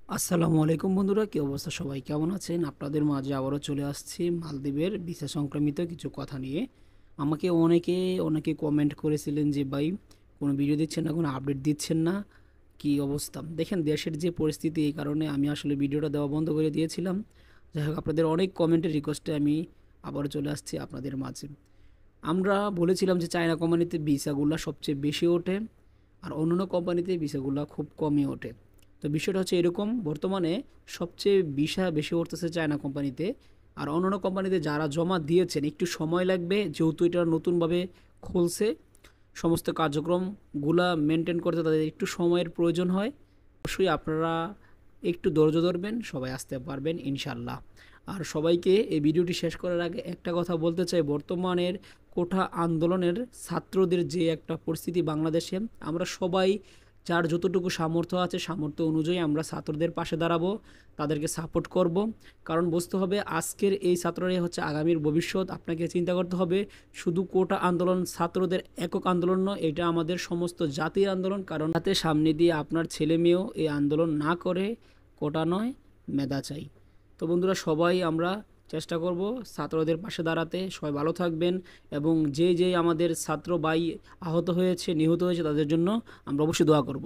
আসসালামু আলাইকুম বন্ধুরা, কি অবস্থা? সবাই কেমন আছেন? আপনাদের মাঝে আবারও চলে আসছি মালদ্বীপের ভিসা সংক্রামিত কিছু কথা নিয়ে। আমাকে অনেকে কমেন্ট করেছিলেন যে ভাই, কোনো ভিডিও দিচ্ছেন না, কোনো আপডেট দিচ্ছেন না, কি অবস্থা? দেখেন দেশের যে পরিস্থিতি, এই কারণে আমি আসলে ভিডিওটা দেওয়া বন্ধ করে দিয়েছিলাম। যাই হোক, আপনাদের অনেক কমেন্টের রিকোয়েস্টে আমি আবারও চলে আসছি আপনাদের মাঝে। আমরা বলেছিলাম যে চায়না কোম্পানিতে ভিসাগুলো সবচেয়ে বেশি ওঠে, আর অন্যান্য কোম্পানিতে ভিসাগুলো খুব কমই ওঠে। তো বিষয়টা হচ্ছে এরকম, বর্তমানে সবচেয়ে ভিসা বেশি উঠতেছে চায়না কোম্পানিতে। আর অন্যান্য কোম্পানিতে যারা জমা দিয়েছেন একটু সময় লাগবে, যেহেতু এটা নতুনভাবে খুলছে, সমস্ত কার্যক্রমগুলা মেনটেন করতে তাদের একটু সময়ের প্রয়োজন হয়। অবশ্যই আপনারা একটু ধৈর্য ধরবেন, সবাই আসতে পারবেন ইনশাল্লাহ। আর সবাইকে এই ভিডিওটি শেষ করার আগে একটা কথা বলতে চাই, বর্তমানের কোঠা আন্দোলনের ছাত্রদের যে একটা পরিস্থিতি বাংলাদেশে, আমরা সবাই যার যতটুকু সামর্থ্য আছে সামর্থ্য অনুযায়ী আমরা ছাত্রদের পাশে দাঁড়াবো, তাদেরকে সাপোর্ট করব। কারণ বুঝতে হবে আজকের এই ছাত্ররাই হচ্ছে আগামীর ভবিষ্যৎ। আপনাকে চিন্তা করতে হবে, শুধু কোটা আন্দোলন ছাত্রদের একক আন্দোলন নয়, এটা আমাদের সমস্ত জাতির আন্দোলন। কারণ যাতে সামনে দিয়ে আপনার ছেলে মেয়েও এই আন্দোলন না করে, কোটা নয় মেধা চাই। তো বন্ধুরা, সবাই আমরা চেষ্টা করব ছাত্রদের পাশে দাঁড়াতে। সবাই ভালো থাকবেন, এবং যে আমাদের ছাত্র ভাই আহত হয়েছে, নিহত হয়েছে, তাদের জন্য আমরা অবশ্যই দোয়া করব।